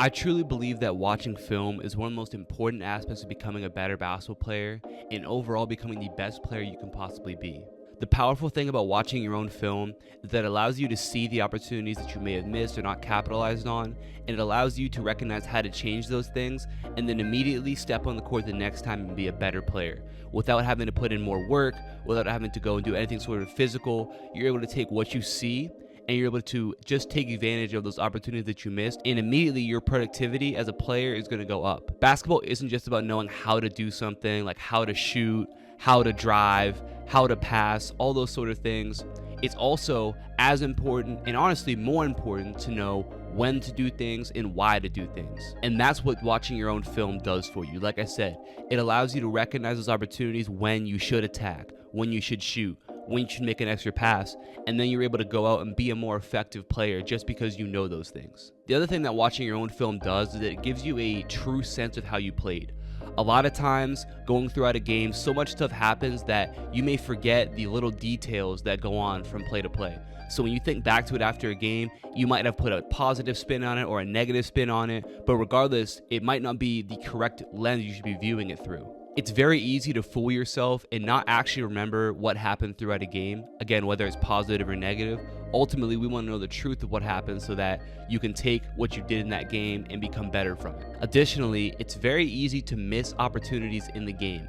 I truly believe that watching film is one of the most important aspects of becoming a better basketball player and overall becoming the best player you can possibly be. The powerful thing about watching your own film is that it allows you to see the opportunities that you may have missed or not capitalized on, and it allows you to recognize how to change those things and then immediately step on the court the next time and be a better player. Without having to put in more work, without having to go and do anything sort of physical, you're able to take what you see and you're able to just take advantage of those opportunities that you missed, and immediately your productivity as a player is going to go up. Basketball isn't just about knowing how to do something, like how to shoot, how to drive, how to pass, all those sort of things. It's also as important, and honestly more important, to know when to do things and why to do things. And that's what watching your own film does for you. Like I said, it allows you to recognize those opportunities when you should attack, when you should shoot, when you should make an extra pass, and then you're able to go out and be a more effective player just because you know those things. The other thing that watching your own film does is that it gives you a true sense of how you played. A lot of times going throughout a game, so much stuff happens that you may forget the little details that go on from play to play. So when you think back to it after a game, you might have put a positive spin on it or a negative spin on it, but regardless, it might not be the correct lens you should be viewing it through. It's very easy to fool yourself and not actually remember what happened throughout a game. Again, whether it's positive or negative, ultimately we want to know the truth of what happened so that you can take what you did in that game and become better from it. Additionally, it's very easy to miss opportunities in the game.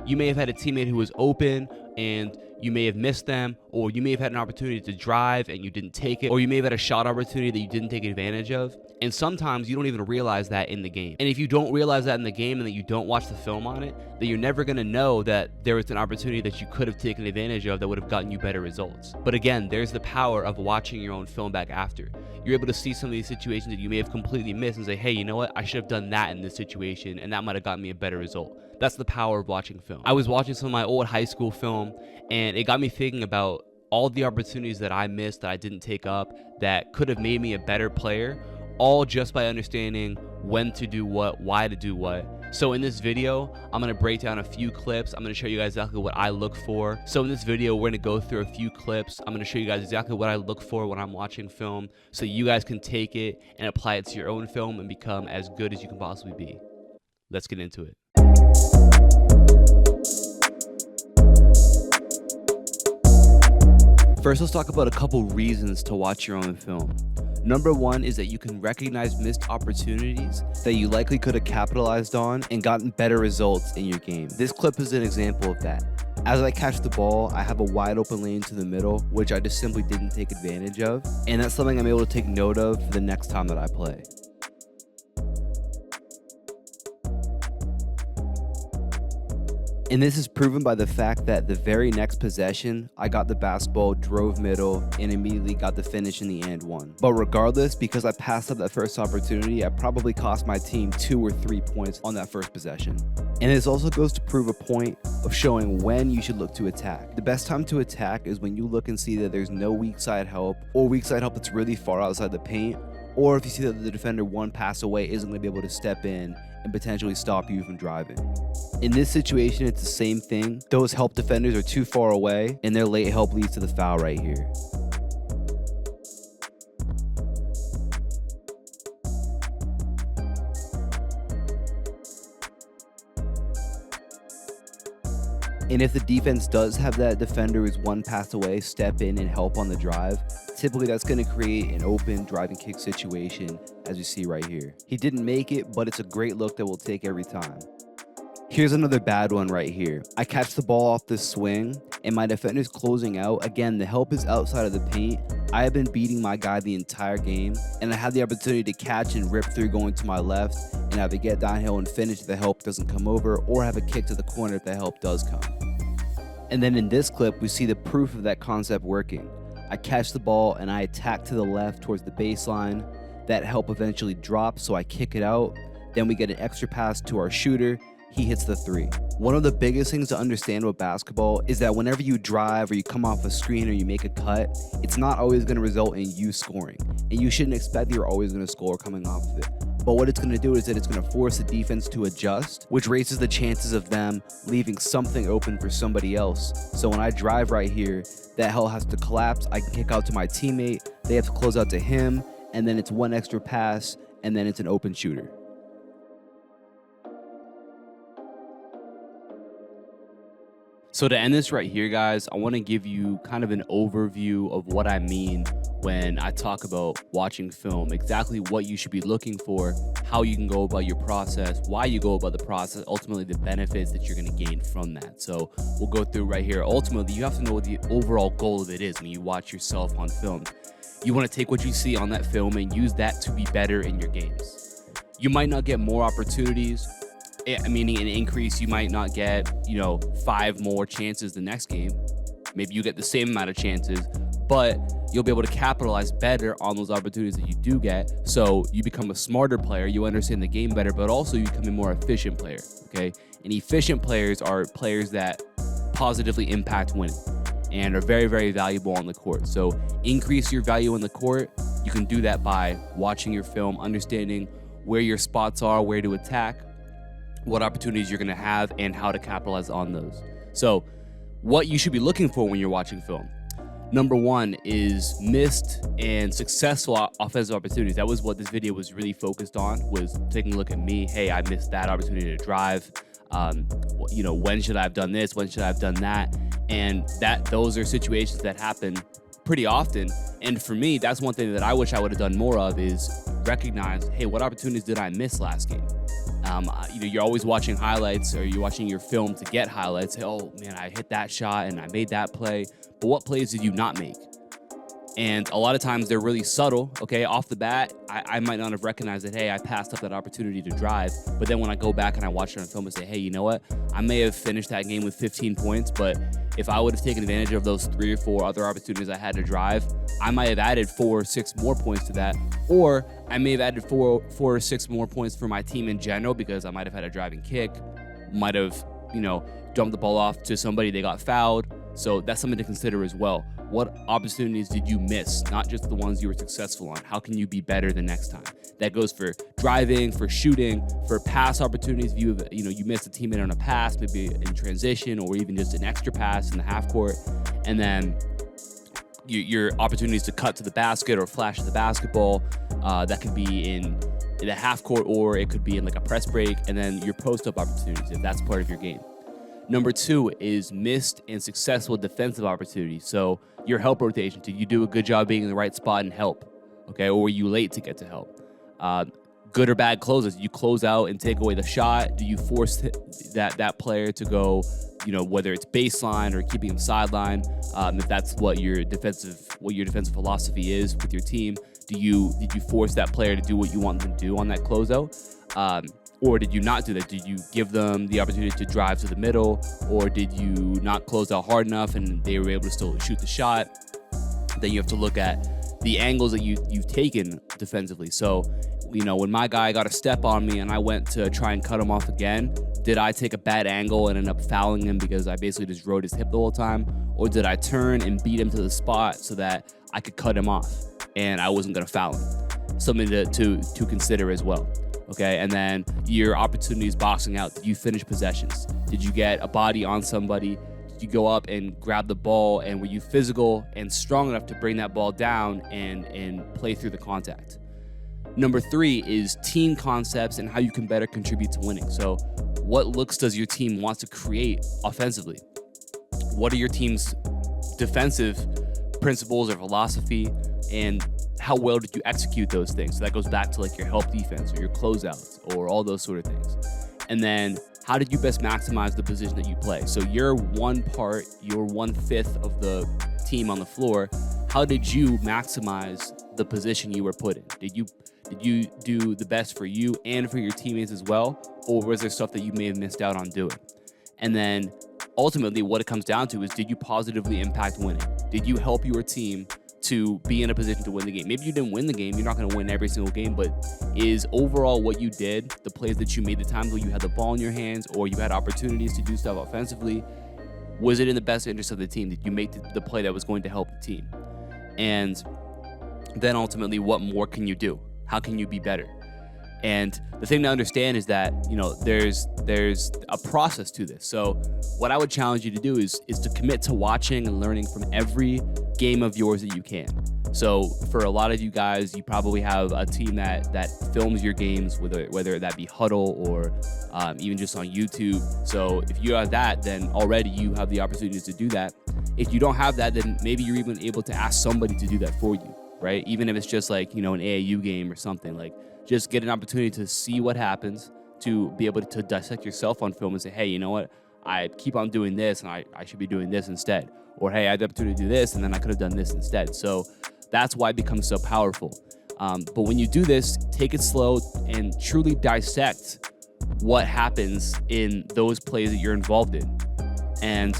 You may have had a teammate who was open and you may have missed them, or you may have had an opportunity to drive and you didn't take it, or you may have had a shot opportunity that you didn't take advantage of. And sometimes you don't even realize that in the game. And if you don't realize that in the game and that you don't watch the film on it, then you're never going to know that there was an opportunity that you could have taken advantage of that would have gotten you better results. But again, there's the power of watching your own film back after. You're able to see some of these situations that you may have completely missed and say, hey, you know what? I should have done that in this situation and that might have gotten me a better result. That's the power of watching film. I was watching some of my old high school film and it got me thinking about all the opportunities that I missed, that I didn't take up, that could have made me a better player, all just by understanding when to do what, why to do what. So in this video, I'm going to break down a few clips. I'm going to show you guys exactly what I look for. So in this video, we're going to go through a few clips. I'm going to show you guys exactly what I look for when I'm watching film so you guys can take it and apply it to your own film and become as good as you can possibly be. Let's get into it. First, let's talk about a couple reasons to watch your own film. Number one is that you can recognize missed opportunities that you likely could have capitalized on and gotten better results in your game. This clip is an example of that. As I catch the ball, I have a wide open lane to the middle, which I just simply didn't take advantage of. And that's something I'm able to take note of for the next time that I play. And this is proven by the fact that the very next possession, I got the basketball, drove middle, and immediately got the finish in the and one. But regardless, because I passed up that first opportunity, I probably cost my team 2 or 3 points on that first possession. And this also goes to prove a point of showing when you should look to attack. The best time to attack is when you look and see that there's no weak side help, or weak side help that's really far outside the paint, or if you see that the defender one pass away isn't going to be able to step in and potentially stop you from driving. In this situation, it's the same thing. Those help defenders are too far away, and their late help leads to the foul right here. And if the defense does have that defender who's one pass away step in and help on the drive, typically that's going to create an open driving kick situation, as you see right here. He didn't make it, but it's a great look that we'll take every time. Here's another bad one right here. I catch the ball off this swing, and my defender's closing out. Again, the help is outside of the paint. I have been beating my guy the entire game, and I had the opportunity to catch and rip through going to my left, and either get downhill and finish if the help doesn't come over, or have a kick to the corner if the help does come. And then in this clip, we see the proof of that concept working. I catch the ball and I attack to the left towards the baseline. That help eventually drops, so I kick it out. Then we get an extra pass to our shooter. He hits the three. One of the biggest things to understand with basketball is that whenever you drive or you come off a screen or you make a cut, it's not always going to result in you scoring. And you shouldn't expect you're always going to score coming off of it. But what it's going to do is that it's going to force the defense to adjust, which raises the chances of them leaving something open for somebody else. So when I drive right here, that help has to collapse. I can kick out to my teammate. They have to close out to him. And then it's one extra pass. and then it's an open shooter. So to end this right here, guys, I want to give you kind of an overview of what I mean when I talk about watching film, exactly what you should be looking for, how you can go about your process, why you go about the process, ultimately the benefits that you're going to gain from that. So we'll go through right here. Ultimately, you have to know what the overall goal of it is when you watch yourself on film. You want to take what you see on that film and use that to be better in your games. You might not get more opportunities, meaning an increase. You might not get, 5 more chances the next game. Maybe you get the same amount of chances, but you'll be able to capitalize better on those opportunities that you do get. So you become a smarter player, you understand the game better, but also you become a more efficient player, okay? And efficient players are players that positively impact winning and are very, very valuable on the court. So increase your value on the court. You can do that by watching your film, understanding where your spots are, where to attack, what opportunities you're going to have, and how to capitalize on those. So what you should be looking for when you're watching film. Number 1 is missed and successful offensive opportunities. That was what this video was really focused on, was taking a look at me. Hey, I missed that opportunity to drive. When should I have done this? When should I have done that? And those are situations that happen pretty often. And for me, that's one thing that I wish I would have done more of, is recognize, hey, what opportunities did I miss last game? You're always watching highlights, or you're watching your film to get highlights. Hey, oh man, I hit that shot and I made that play. But what plays did you not make? And a lot of times they're really subtle, okay? Off the bat, I might not have recognized that, hey, I passed up that opportunity to drive. But then when I go back and I watch it on film and say, hey, you know what? I may have finished that game with 15 points, but if I would have taken advantage of those 3 or 4 other opportunities I had to drive, I might have added 4 or 6 more points to that. Or I may have added 4 or 6 more points for my team in general, because I might have had a driving kick, might have, dumped the ball off to somebody, they got fouled. So that's something to consider as well. What opportunities did you miss? Not just the ones you were successful on. How can you be better the next time? That goes for driving, for shooting, for pass opportunities. If you missed a teammate on a pass, maybe in transition, or even just an extra pass in the half court, and then your opportunities to cut to the basket or flash the basketball. That could be in the half court, or it could be in like a press break, and then your post-up opportunities, if that's part of your game. Number 2 is missed and successful defensive opportunities. So your help rotation. Did you do a good job being in the right spot and help? Okay, or were you late to get to help? Good or bad closes. Did you close out and take away the shot? Do you force that player to go, whether it's baseline or keeping him sideline? If that's what your defensive philosophy is with your team, did you force that player to do what you want them to do on that closeout? Or did you not do that? Did you give them the opportunity to drive to the middle? Or did you not close out hard enough and they were able to still shoot the shot? Then you have to look at the angles that you've taken defensively. So, when my guy got a step on me and I went to try and cut him off again, did I take a bad angle and end up fouling him because I basically just rode his hip the whole time? Or did I turn and beat him to the spot so that I could cut him off and I wasn't going to foul him? Something to consider as well. Okay, and then your opportunities boxing out. Did you finish possessions? Did you get a body on somebody? Did you go up and grab the ball, and were you physical and strong enough to bring that ball down and play through the contact? Number 3 is team concepts and how you can better contribute to winning. So what looks does your team want to create offensively? What are your team's defensive principles or philosophy, and how well did you execute those things? So that goes back to like your help defense or your closeouts or all those sort of things. And then how did you best maximize the position that you play? So you're 1/5 of the team on the floor. How did you maximize the position you were put in? Did you do the best for you and for your teammates as well? Or was there stuff that you may have missed out on doing? And then ultimately what it comes down to is, did you positively impact winning? Did you help your team to be in a position to win the game? Maybe you didn't win the game, you're not going to win every single game, but is overall what you did, the plays that you made, the times where you had the ball in your hands or you had opportunities to do stuff offensively, was it in the best interest of the team? Did you make the play that was going to help the team? And then ultimately, what more can you do? How can you be better? And the thing to understand is that, there's a process to this. So what I would challenge you to do is to commit to watching and learning from every game of yours that you can. So for a lot of you guys, you probably have a team that films your games, whether that be Huddle or even just on YouTube. So if you have that, then already you have the opportunity to do that. If you don't have that, then maybe you're even able to ask somebody to do that for you, right? Even if it's just like, an AAU game or something, like just get an opportunity to see what happens, to be able to dissect yourself on film and say, hey, you know what? I keep on doing this and I should be doing this instead. Or, hey, I had the opportunity to do this and then I could have done this instead. So that's why it becomes so powerful. But when you do this, take it slow and truly dissect what happens in those plays that you're involved in. And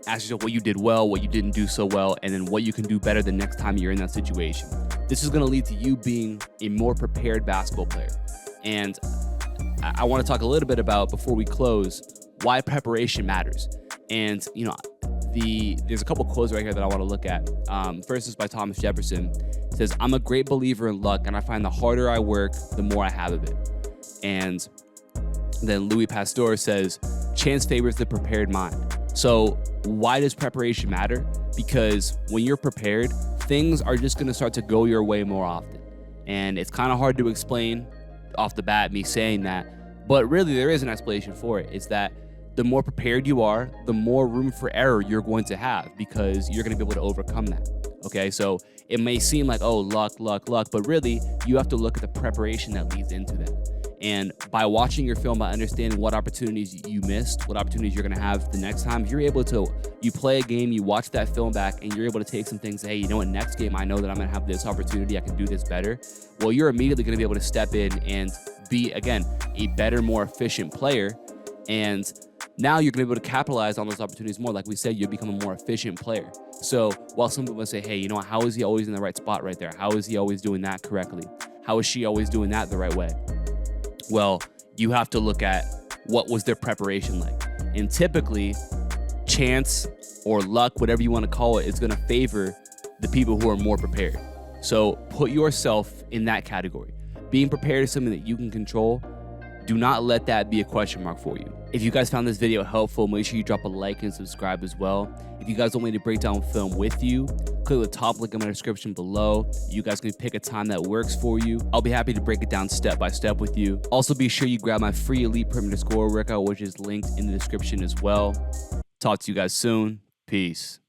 ask yourself what you did well, what you didn't do so well, and then what you can do better the next time you're in that situation. This is going to lead to you being a more prepared basketball player. And I want to talk a little bit about, before we close, why preparation matters. And, there's a couple quotes right here that I want to look at. First is by Thomas Jefferson. It says, "I'm a great believer in luck, and I find the harder I work, the more I have of it." And then Louis Pasteur says, "Chance favors the prepared mind." So why does preparation matter? Because when you're prepared, things are just going to start to go your way more often. And it's kind of hard to explain off the bat, me saying that, but really there is an explanation for it. It's that the more prepared you are, the more room for error you're going to have, because you're going to be able to overcome that. Okay, so it may seem like, oh, luck, but really you have to look at the preparation that leads into that. And by watching your film, by understanding what opportunities you missed, what opportunities you're going to have the next time, you play a game, you watch that film back, and you're able to take some things, hey, you know what, next game I know that I'm going to have this opportunity, I can do this better. Well, you're immediately going to be able to step in and be, again, a better, more efficient player. And now you're going to be able to capitalize on those opportunities more. Like we said, you become a more efficient player. So while some people say, hey, you know what, how is he always in the right spot right there? How is he always doing that correctly? How is she always doing that the right way? Well, you have to look at what was their preparation like. And typically, chance or luck, whatever you want to call it, is going to favor the people who are more prepared. So put yourself in that category. Being prepared is something that you can control. Do not let that be a question mark for you. If you guys found this video helpful, make sure you drop a like and subscribe as well. If you guys want me to break down film with you, click the top link in my description below. You guys can pick a time that works for you. I'll be happy to break it down step by step with you. Also, be sure you grab my free Elite Perimeter Scorer workout, which is linked in the description as well. Talk to you guys soon. Peace.